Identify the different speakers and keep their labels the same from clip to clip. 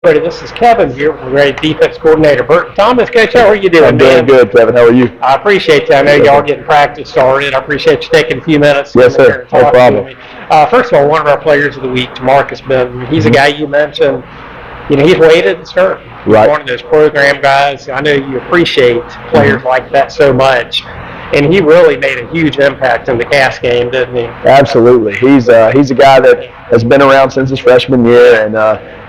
Speaker 1: This is Kevin here with Ray Defense Coordinator Burton Thomas. Coach, how are you doing,
Speaker 2: I'm doing good, Kevin. How are you?
Speaker 1: I appreciate that. I know y'all getting practice started. I appreciate you taking a few minutes.
Speaker 2: Yes, sir. No problem.
Speaker 1: First of all, one of our players of the week, Marcus Benton, he's a guy you mentioned. You know, he's waited and started.
Speaker 2: Right.
Speaker 1: He's one of those program guys. I know you appreciate players like that so much. And he really made a huge impact in the Cass game, didn't he?
Speaker 2: Absolutely. He's a guy that has been around since his freshman year,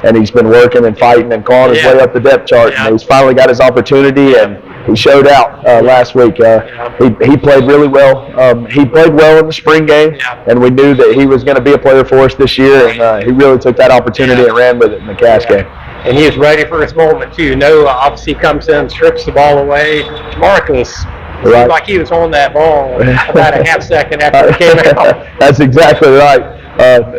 Speaker 2: and he's been working and fighting and clawing his way up the depth chart. And he's finally got his opportunity, and he showed out last week. He played really well. He played well in the spring game, and we knew that he was going to be a player for us this year, and he really took that opportunity and ran with it in the Cass game.
Speaker 1: And he was ready for his moment, too. Noah obviously comes in, strips the ball away. Marcus seemed like he was on that ball about a half second after it came out.
Speaker 2: That's exactly right.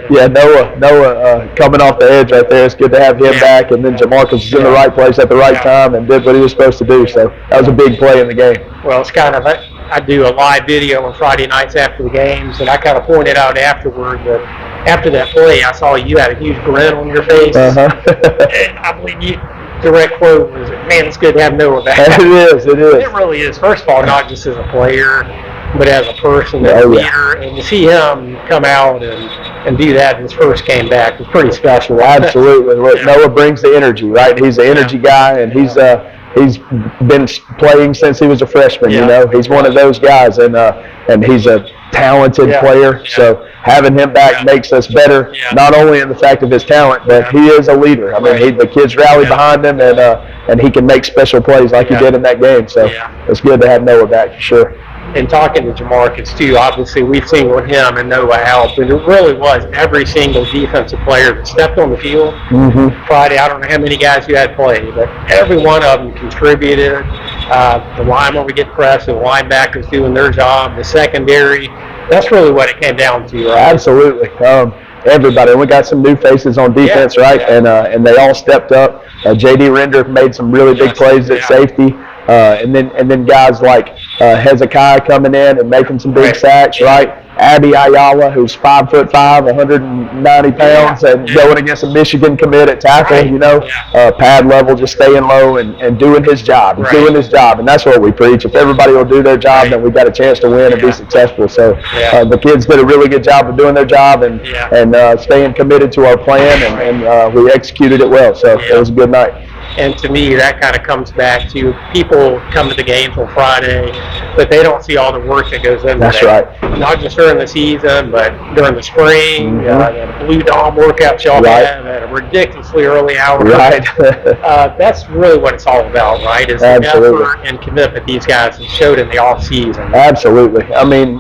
Speaker 2: Noah coming off the edge right there. It's good to have him back. And then Jamarcus was in the right place at the right time and did what he was supposed to do. So that was a big play in the game.
Speaker 1: Well, it's kind of I do a live video on Friday nights after the games, and I kind of pointed out afterward that after that play, I saw you had a huge grin on your face. And I believe you. Direct quote was, "Man, it's good to have Noah back."
Speaker 2: It is. It
Speaker 1: really is. First of all, not just as a player, but as a person, as a leader, and to see him come out and do that in his first game back was pretty special.
Speaker 2: Absolutely. Noah brings the energy, right? He's an energy guy, and he's been playing since he was a freshman. You know, he's one of those guys, and he's a talented player. So having him back makes us better, not only in the fact of his talent, but he is a leader. I mean, the kids rally behind him, and he can make special plays like he did in that game. So it's good to have Noah back for sure.
Speaker 1: And talking to Jamarcus, too, obviously we've seen with him and Noah help, and it really was every single defensive player that stepped on the field Friday. I don't know how many guys you had play, but every one of them contributed. The linemen would get pressed, the linebackers doing their job, the secondary. That's really what it came down to, right?
Speaker 2: Absolutely. Everybody. We got some new faces on defense, right? And they all stepped up. J.D. Render made some really big plays at safety. And then guys like Hezekiah coming in and making some big sacks, right? Abby Ayala, who's 5'5", 190 pounds, and going against a Michigan commit at tackle, you know, pad level, just staying low and doing his job. He's doing his job, and that's what we preach. If everybody will do their job, then we've got a chance to win and be successful. So the kids did a really good job of doing their job and staying committed to our plan, and we executed it well. So it was a good night.
Speaker 1: And to me, that kind of comes back to people come to the games on Friday, but they don't see all the work that goes into that.
Speaker 2: That's right.
Speaker 1: Not just during the season, but during the spring, the Blue Dome workouts y'all have at a ridiculously early hour.
Speaker 2: Right.
Speaker 1: That's really what it's all about, right? Is the effort and commitment these guys have showed in the off season.
Speaker 2: Absolutely. I mean,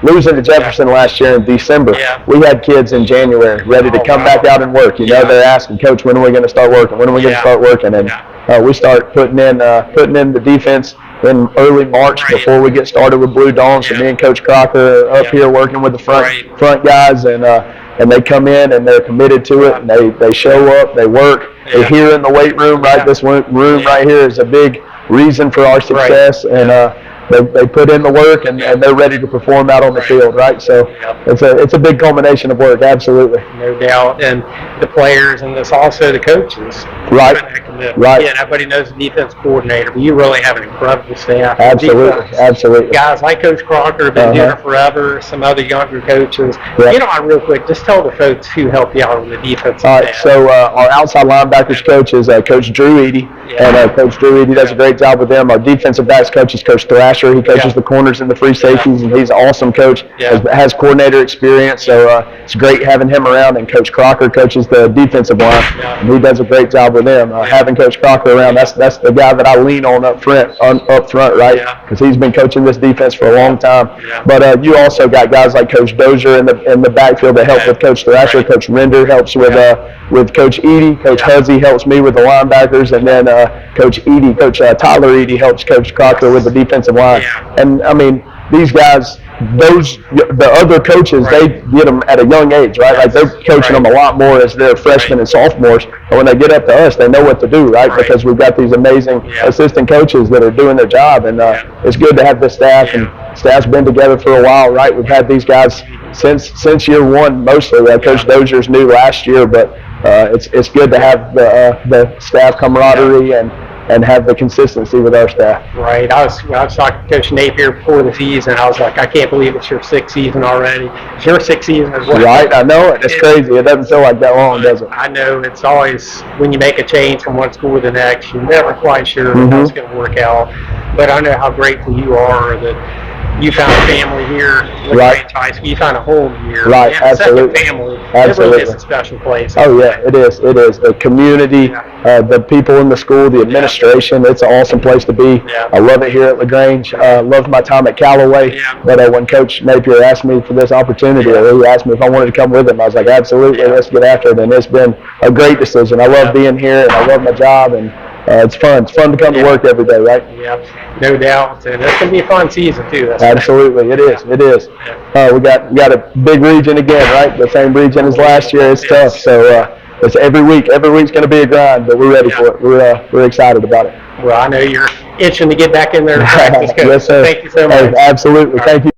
Speaker 2: losing to Jefferson last year in December, we had kids in January ready to come back out and work. You know, they're asking, Coach, when are we going to start working? When are we going to start working? And we start putting in the defense in early March before we get started with Blue Dome. So me and Coach Crocker are up here working with the front guys, and they come in and they're committed to it, and they show up, they work. They're here in the weight room, right? This room right here is a big reason for our success, and they put in the work, and they're ready to perform out on the field, right? So it's a big culmination of work, absolutely.
Speaker 1: No doubt. And the players, and it's also the coaches.
Speaker 2: Right.
Speaker 1: Yeah, everybody knows the defense coordinator, but you really have an incredible staff.
Speaker 2: Absolutely.
Speaker 1: Guys like Coach Crocker have been here forever, some other younger coaches. You know, real quick, just tell the folks who help you out on the defense.
Speaker 2: All right, so our outside linebackers coach is Coach Drew Eady, and Coach Drew Eady does a great job with them. Our defensive backs coach is Coach Thrasher. He coaches the corners and the free safeties, and he's an awesome coach, has coordinator experience, so it's great having him around. And Coach Crocker coaches the defensive line, and he does a great job with them. Having Coach Crocker around, that's the guy that I lean on up front, right? Because he's been coaching this defense for a long time. But you also got guys like Coach Dozier in the backfield that help with Coach Thrasher. Coach Render helps with Coach Eady. Coach Huzzy helps me with the linebackers, and then Coach Tyler Eady helps Coach Crocker with the defensive line. And I mean, these guys, the other coaches, they get them at a young age, right? Like they're coaching them a lot more as they're freshmen and sophomores. And when they get up to us, they know what to do, right? Because we've got these amazing assistant coaches that are doing their job, and it's good to have the staff staff's been together for a while, right? We've had these guys since year one mostly. Coach Dozier's new last year, but it's good to have the staff camaraderie and have the consistency with our staff.
Speaker 1: Right. I was talking to Coach Napier before the season. I was like, I can't believe it's your 6th season already. It's your 6th season as well.
Speaker 2: Right. I know it. It's crazy. It doesn't feel like that long, does it?
Speaker 1: I know. It's always, when you make a change from one school to the next, you're never quite sure how it's going to work out. But I know how grateful you are that you found a family here at LaGrange High School. You found a home here.
Speaker 2: Right, absolutely.
Speaker 1: A second family.
Speaker 2: Absolutely.
Speaker 1: It really is a special place.
Speaker 2: Oh, yeah, it is. It is. The community, the people in the school, the administration, it's an awesome place to be. I love it here at LaGrange. Loved my time at Callaway. But when Coach Napier asked me for this opportunity, he asked me if I wanted to come with him. I was like, absolutely, let's get after it. And it's been a great decision. I love being here, and I love my job, and it's fun. It's fun to come to work every day, right?
Speaker 1: Yeah, no doubt. And it's going to be a fun season, too.
Speaker 2: Absolutely, it is. It is. We got a big region again, right? The same region as last year. It's tough. So it's every week. Every week's going to be a grind, but we're ready for it. We're excited about it.
Speaker 1: Well, I know you're itching to get back in there to practice.
Speaker 2: Yes, sir.
Speaker 1: Thank you so much.
Speaker 2: Absolutely. Thank you.